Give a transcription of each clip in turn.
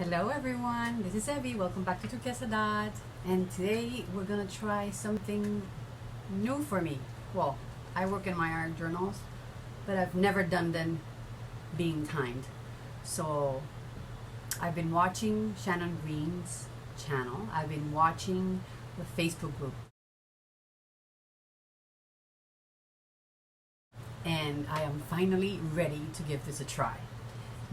Hello everyone, this is Evie. Welcome back to Turquesadot. And today we're gonna try something new for me. Well, I work in my art journals, but I've never done them being timed. So I've been watching Shannon Green's channel. I've been watching the Facebook group. And I am finally ready to give this a try.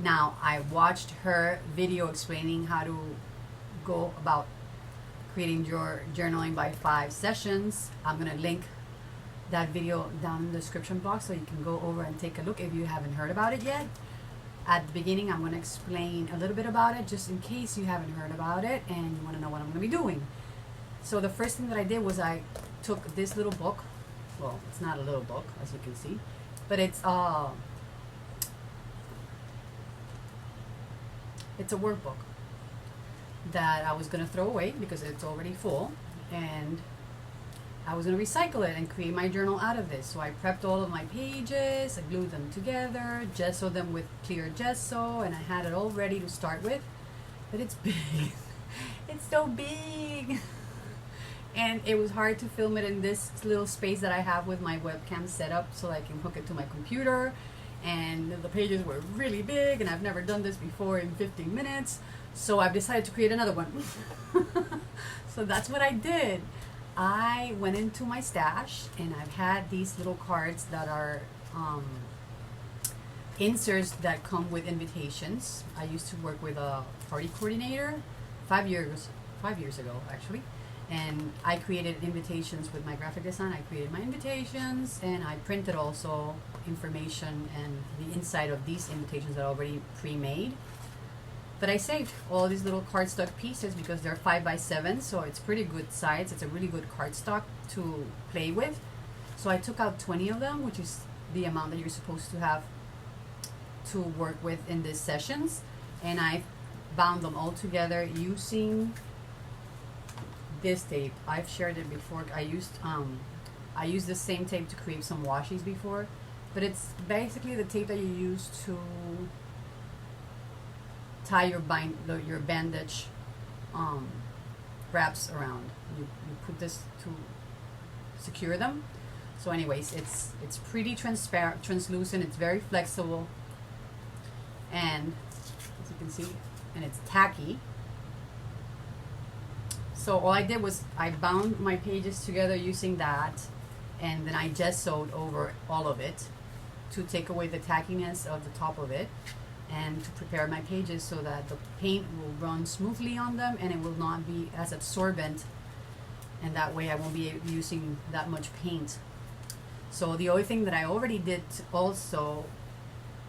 Now, I watched her video explaining how to go about creating your journaling by 5 sessions. I'm going to link that video down in the description box so you can go over and take a look if you haven't heard about it yet. At the beginning, I'm going to explain a little bit about it just in case you haven't heard about it and you want to know what I'm going to be doing. So the first thing that I did was I took this little book. Well, it's not a little book, as you can see, but it's a workbook that I was going to throw away because it's already full, and I was going to recycle it and create my journal out of this. So I prepped all of my pages, I glued them together, gessoed them with clear gesso, and I had it all ready to start with. But it's big. It's so big. And it was hard to film it in this little space that I have with my webcam set up so I can hook it to my computer. And the pages were really big, and I've never done this before in 15 minutes, so I've decided to create another one. So that's what I did. I went into my stash, and I've had these little cards that are inserts that come with invitations. I used to work with a party coordinator 5 years ago actually, and I created invitations with my graphic design. I created my invitations, and I printed also information and the inside of these invitations that are already pre-made. But I saved all these little cardstock pieces because they're 5x7, so it's pretty good size. It's a really good cardstock to play with. So I took out 20 of them, which is the amount that you're supposed to have to work with in these sessions, and I bound them all together using this tape. I've shared it before. I used the same tape to create some washies before, but it's basically the tape that you use to tie your bandage wraps around. You put this to secure them. So anyways, it's pretty transparent, translucent. It's very flexible, and as you can see, and it's tacky. So all I did was I bound my pages together using that, and then I gessoed over all of it to take away the tackiness of the top of it, and to prepare my pages so that the paint will run smoothly on them and it will not be as absorbent, and that way I won't be using that much paint. So the other thing that I already did also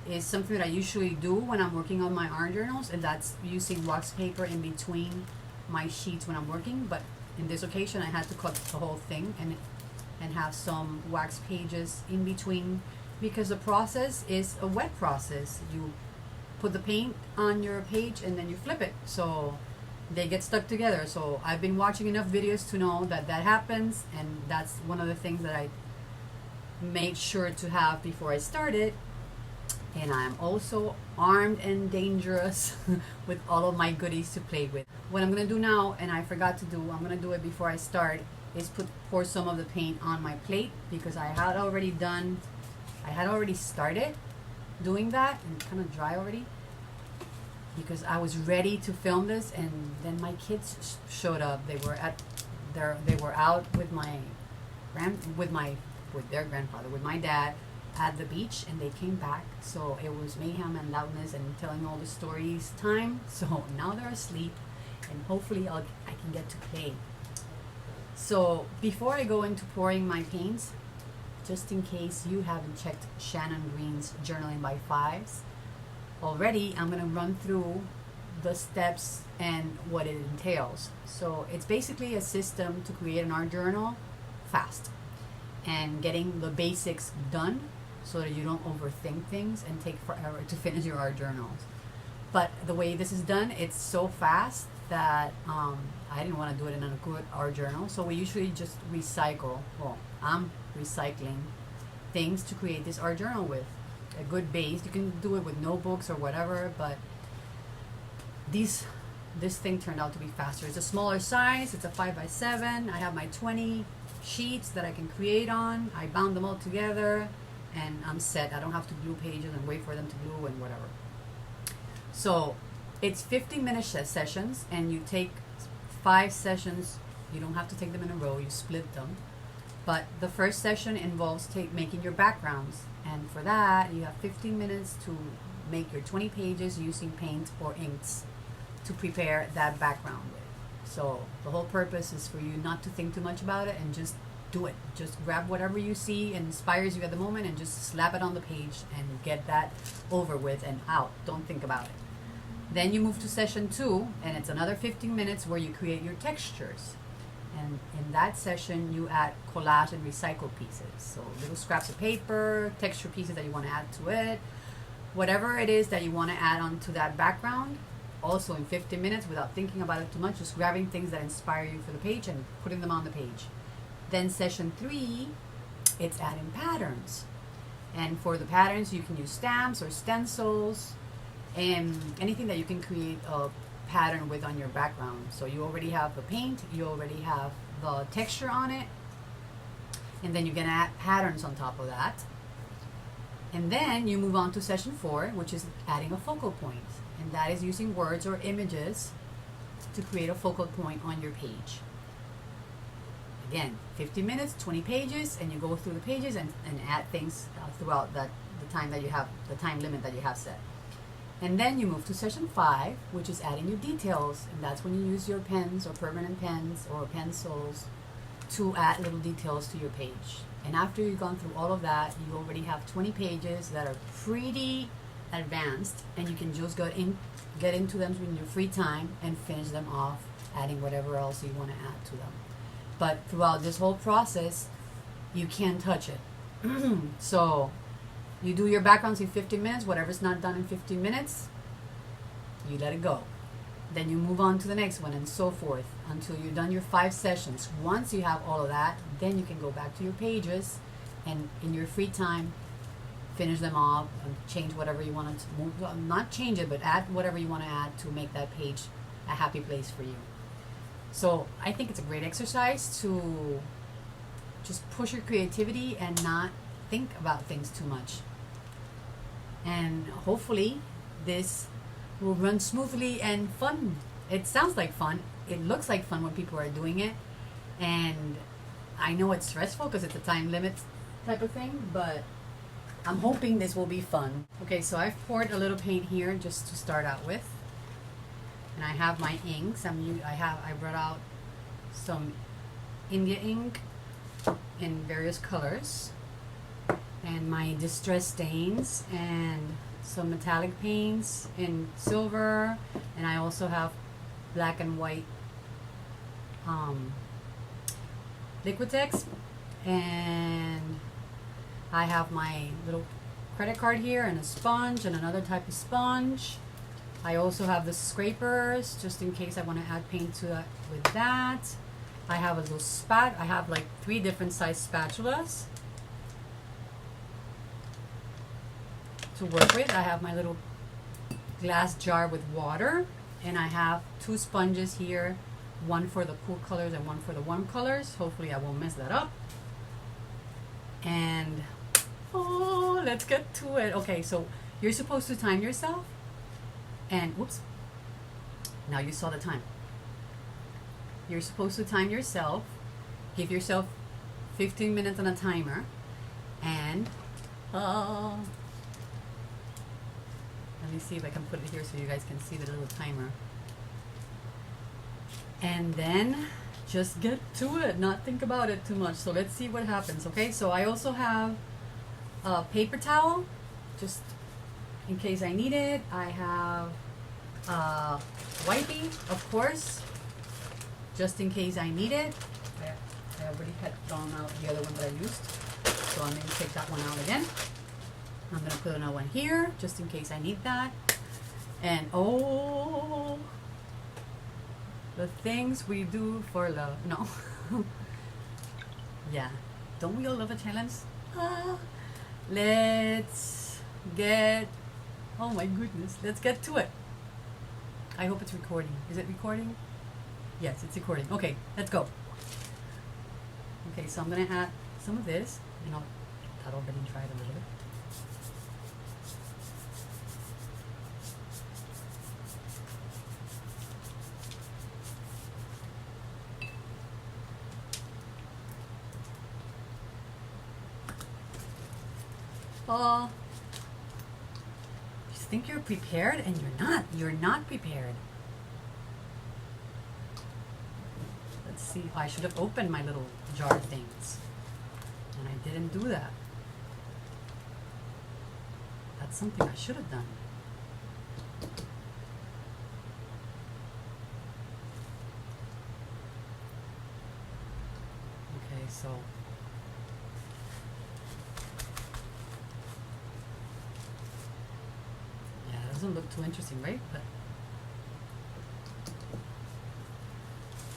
is something that I usually do when I'm working on my art journals, and that's using wax paper in between my sheets when I'm working. But in this occasion I had to cut the whole thing and have some wax pages in between, because the process is a wet process. You put the paint on your page and then you flip it, so they get stuck together. So I've been watching enough videos to know that that happens, and that's one of the things that I made sure to have before I started. And I'm also armed and dangerous with all of my goodies to play with. What I'm going to do now, and I forgot to do, I'm going to do it before I start, is pour some of the paint on my plate, because I had already started doing that, and kind of dry already, because I was ready to film this, and then my kids showed up. They were out with their grandfather, with my dad, at the beach, and they came back, so it was mayhem and loudness and telling all the stories time. So now they're asleep, and hopefully I can get to play. So before I go into pouring my paints, just in case you haven't checked Shannon Green's Journaling by Fives already, I'm going to run through the steps and what it entails. So it's basically a system to create an art journal fast and getting the basics done, so that you don't overthink things and take forever to finish your art journals. But the way this is done, it's so fast that I didn't want to do it in a good art journal. So we usually just recycle. Well, I'm recycling things to create this art journal with a good base. You can do it with notebooks or whatever, but this thing turned out to be faster. It's a smaller size. It's a 5x7. I have my 20 sheets that I can create on. I bound them all together, and I'm set. I don't have to glue pages and wait for them to glue and whatever. So it's 15-minute sessions, and you take 5 sessions. You don't have to take them in a row. You split them. But the first session involves making your backgrounds, and for that you have 15 minutes to make your 20 pages using paint or inks to prepare that background with. So the whole purpose is for you not to think too much about it and just do it. Just grab whatever you see and inspires you at the moment and just slap it on the page and get that over with and out. Don't think about it. Then you move to session 2, and it's another 15 minutes where you create your textures. And in that session, you add collage and recycle pieces. So little scraps of paper, texture pieces that you want to add to it, whatever it is that you want to add onto that background. Also in 15 minutes, without thinking about it too much, just grabbing things that inspire you for the page and putting them on the page. Then session 3, it's adding patterns. And for the patterns, you can use stamps or stencils and anything that you can create a pattern with on your background. So you already have the paint, you already have the texture on it, and then you're gonna add patterns on top of that. And then you move on to session 4, which is adding a focal point, and that is using words or images to create a focal point on your page. Again, 50 minutes, 20 pages, and you go through the pages and add things throughout the time that you have, the time limit that you have set. And then you move to session 5, which is adding your details, and that's when you use your pens or permanent pens or pencils to add little details to your page. And after you've gone through all of that, you already have 20 pages that are pretty advanced, and you can just get into them in your free time and finish them off, adding whatever else you want to add to them. But throughout this whole process, you can't touch it. So you do your backgrounds in 15 minutes, whatever's not done in 15 minutes, you let it go. Then you move on to the next one and so forth until you've done your 5 sessions. Once you have all of that, then you can go back to your pages and in your free time, finish them off and change whatever you want to move. Well, not change it, but add whatever you want to add to make that page a happy place for you. So I think it's a great exercise to just push your creativity and not think about things too much. And hopefully this will run smoothly and fun. It sounds like fun. It looks like fun when people are doing it. And I know it's stressful because it's a time limit type of thing, but I'm hoping this will be fun. Okay, so I've poured a little paint here just to start out with. And I have my inks. I brought out some India ink in various colors, and my distress stains, and some metallic paints in silver, and I also have black and white Liquitex, and I have my little credit card here and a sponge and another type of sponge. I also have the scrapers just in case I want to add paint to that with that. I have a little I have like 3 different size spatulas to work with. I have my little glass jar with water, and I have 2 sponges here, one for the cool colors and one for the warm colors. Hopefully I won't mess that up. And oh, let's get to it. Okay, so you're supposed to time yourself, and whoops, now you saw the time. You're supposed to time yourself, give yourself 15 minutes on a timer, and let me see if I can put it here so you guys can see the little timer. And then just get to it, not think about it too much. So let's see what happens. Okay, so I also have a paper towel just in case I need it. I have wipey, of course, just in case I need it. I already had thrown out the other one that I used, so I'm going to take that one out again. I'm going to put another one here just in case I need that. And oh, the things we do for love. No. Yeah, don't we all love a challenge? Let's get, oh my goodness, let's get to it. I hope it's recording. Is it recording? Yes, it's recording. Okay, let's go. Okay, so I'm gonna add some of this, and I'll that open and try it a little bit. You think you're prepared, and you're not. You're not prepared. Let's see. I should have opened my little jar things, and I didn't do that. That's something I should have done. Okay, so yeah, it doesn't look too interesting, right? But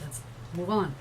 let's move on.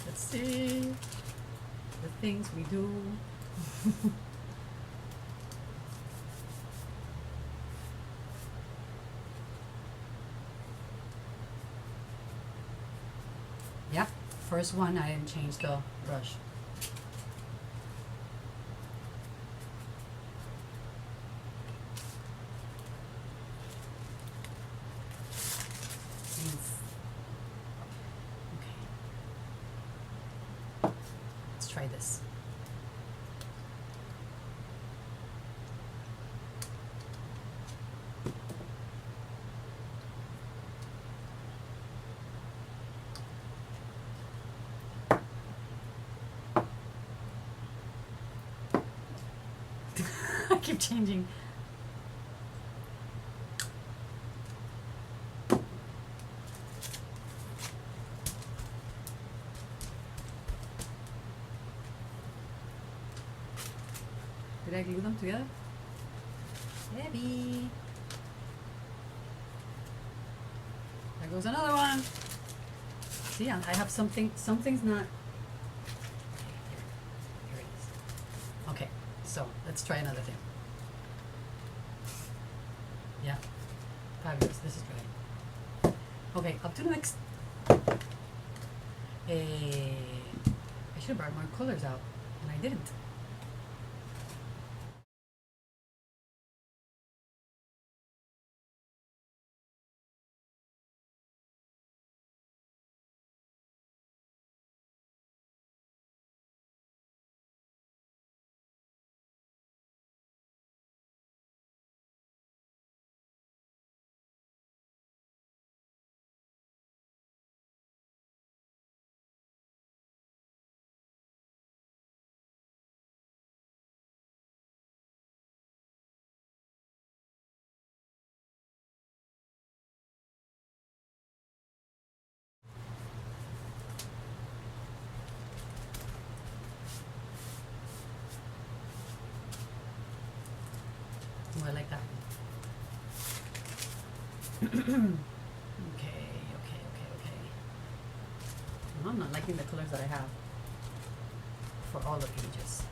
Let's see the things we do. Yep, first one I didn't change the brush. Try this. I keep changing. Did I glue them together? Maybe. There goes another one. See, I have something. Something's not. Here it is. Okay, so let's try another thing. Yeah, fabulous. This is great. Okay, up to the next. I should have brought more colors out, and I didn't. Oh, I like that one. Okay. No, I'm not liking the colors that I have for all the pages.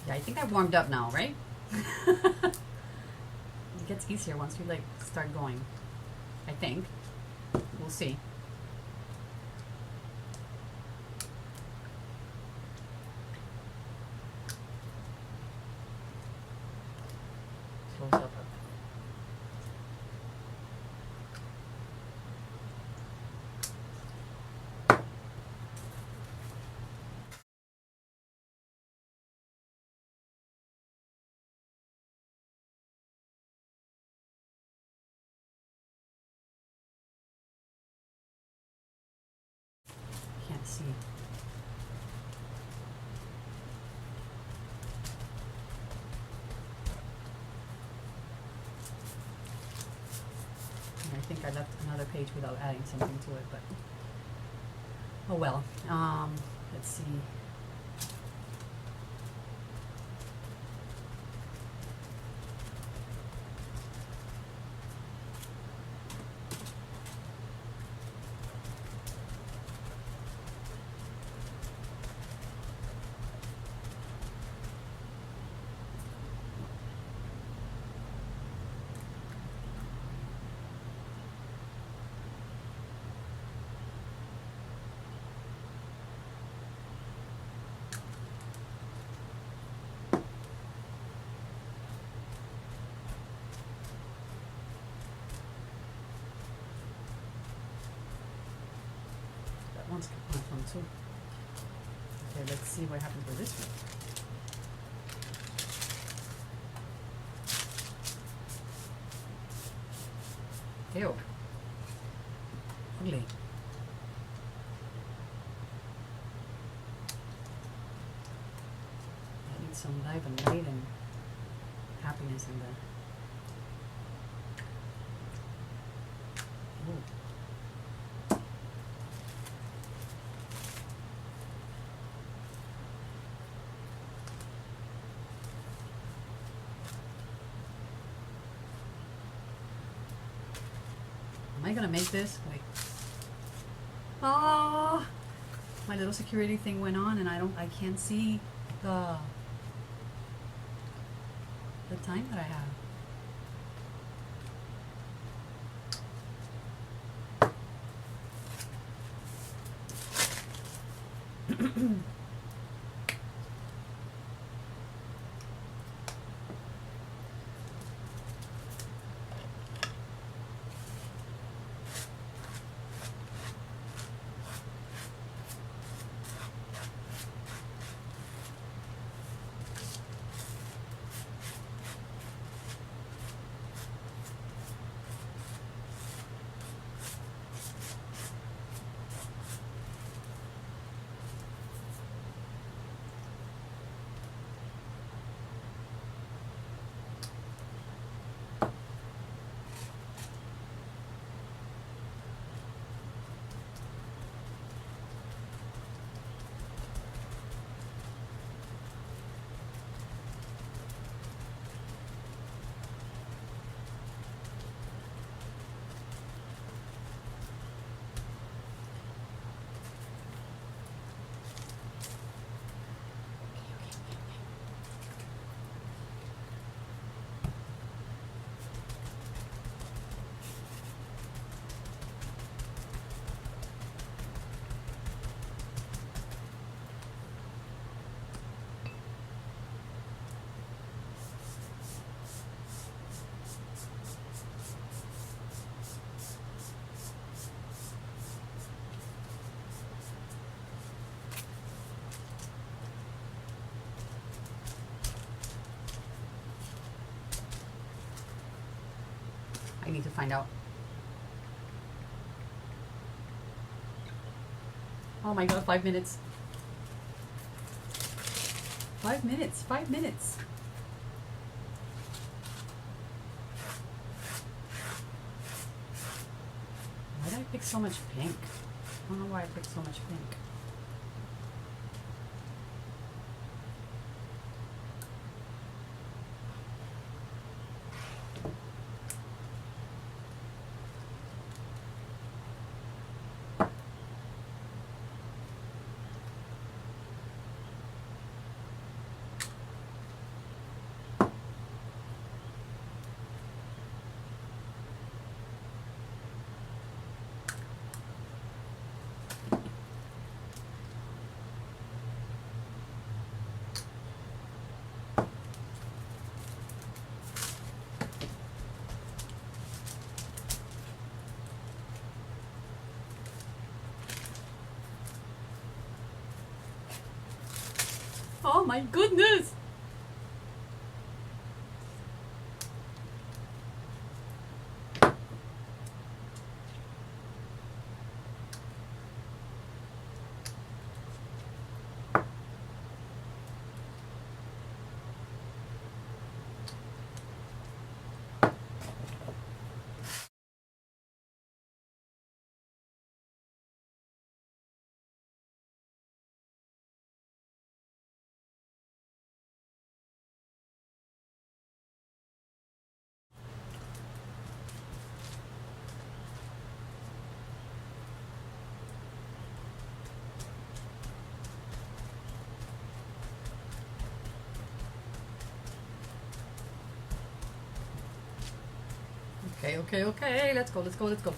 Yeah, I think I warmed up now, right? It gets easier once we like start going. I think. We'll see. Close up. Can't see. I think I left another page without adding something to it, but oh well. Let's see. That one's on from too. Okay, let's see what happens with this one. Ew. Ugly. I need some life and light and happiness in there. Ooh. Am I gonna make this? Like, oh, my little security thing went on, and I can't see the time that I have. I need to find out. Oh my god, 5 minutes. 5 minutes, 5 minutes. Why did I pick so much pink? I don't know why I picked so much pink. Oh my goodness. Okay, okay, okay. Let's go, let's go, let's go.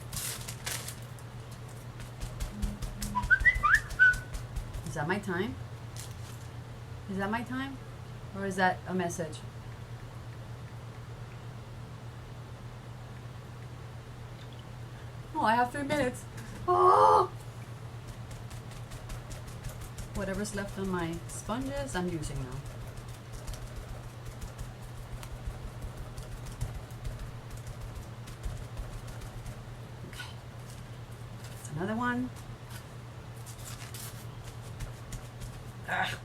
Is that my time? Is that my time? Or is that a message? Oh, I have 3 minutes. Oh! Whatever's left on my sponges, I'm using now. Okay. That's another one. Ah.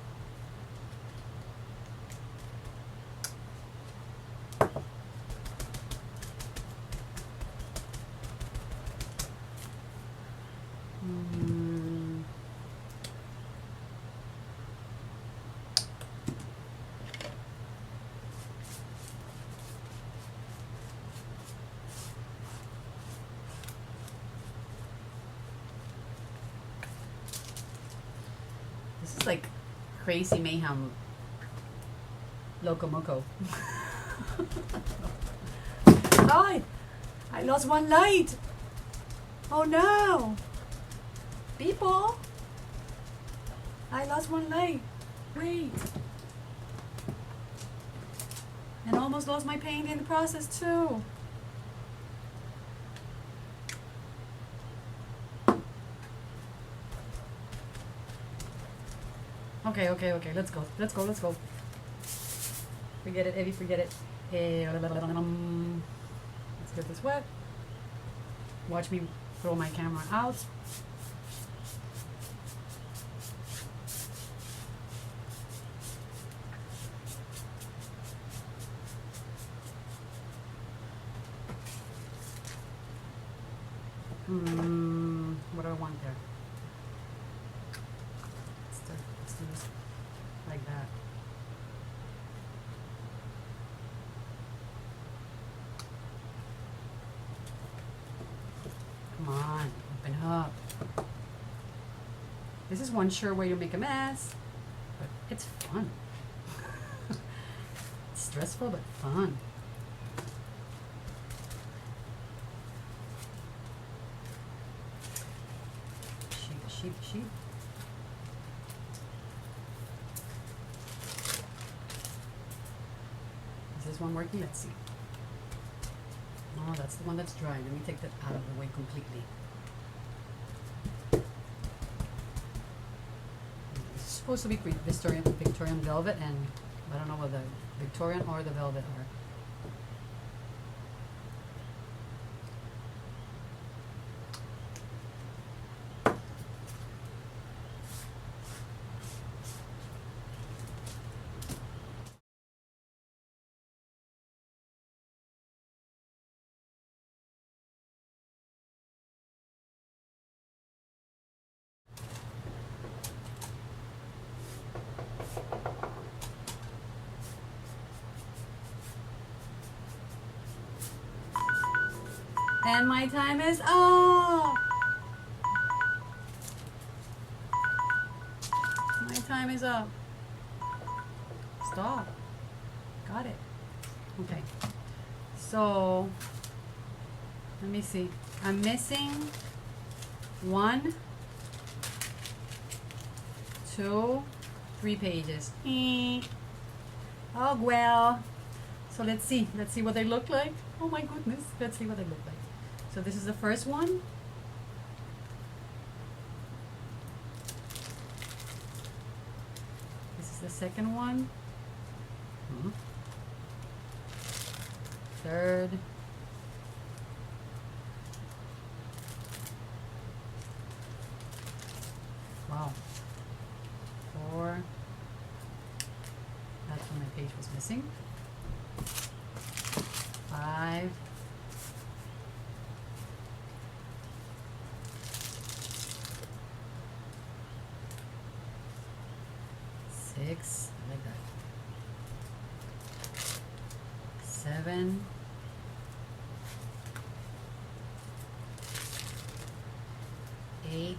This is like crazy mayhem. Locomoco. God, I lost one light. Oh no. People, I lost one light. Wait. And almost lost my paint in the process too. Okay, okay, okay. Let's go. Let's go. Let's go. Forget it, Evie. Forget it. Let's get this wet. Watch me throw my camera out. What do I want there? Let's do this like that. Come on, open up. This is one sure way to make a mess, but it's fun. It's stressful, but fun. Sheet. Is this one working? Let's see. Oh, that's the one that's dry. Let me take that out of the way completely. It's supposed to be Victorian velvet, and I don't know whether Victorian or the velvet are. And my time is up. My time is up. Stop. Got it. Okay. So, let me see. I'm missing 1, 2, 3 pages. Oh, well. So let's see. Let's see what they look like. Oh my goodness. Let's see what they look like. So this is the first one. This is the second one. Third. Wow. 4. That's when my page was missing. 5. 6. I like that. 7. 8.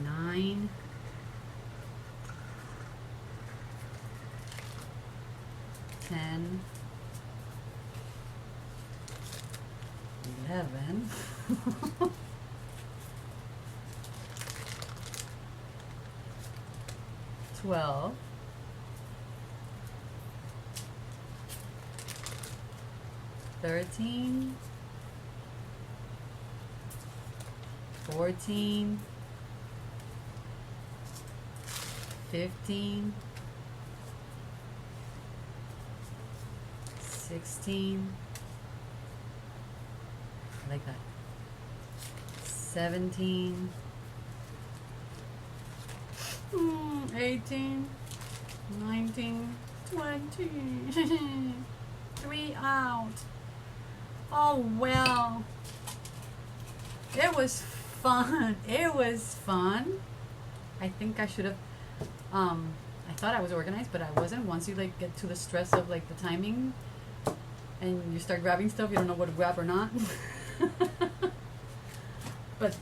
9. 10. 11. 12. 13. 14. 15. 16. I like that. 17. 18. 19. 20. 3 out. Oh well. It was fun. It was fun. I think I should have I thought I was organized, but I wasn't. Once you like get to the stress of like the timing and you start grabbing stuff, you don't know what to grab or not. But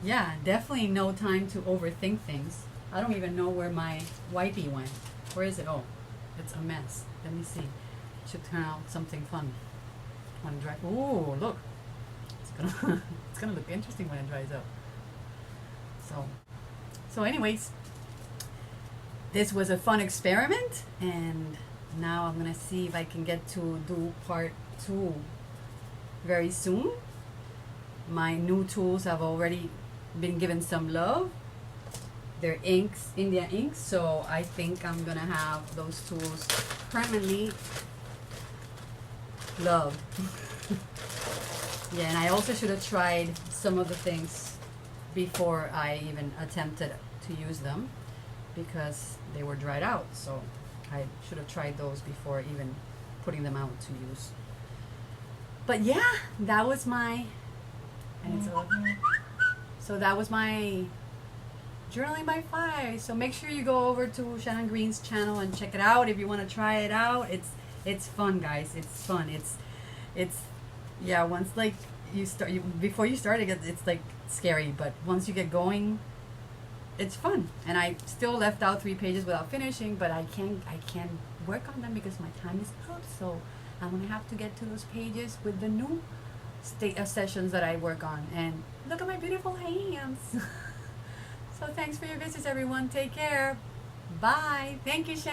yeah, definitely no time to overthink things. I don't even know where my wipey went. Where is it? Oh, it's a mess. Let me see. It should turn out something fun. When it dry. Ooh, look. It's gonna it's gonna look interesting when it dries up. So anyways, this was a fun experiment, and now I'm gonna see if I can get to do part 2 very soon. My new tools have already been given some love. They're inks, India inks, so I think I'm gonna have those tools permanently loved. Yeah, and I also should have tried some of the things before I even attempted to use them, because they were dried out, so I should have tried those before even putting them out to use. But yeah, that was my, and it's so that was my journaling by 5. So make sure you go over to Shannon Green's channel and check it out if you want to try it out. It's fun, guys. It's fun. It's yeah, once like you start, before you start it's like scary, but once you get going, it's fun. And I still left out 3 pages without finishing, but I can work on them because my time is up. So I'm gonna have to get to those pages with the new sessions that I work on. And look at my beautiful hands. So thanks for your visits, everyone. Take care. Bye. Thank you, Shannon.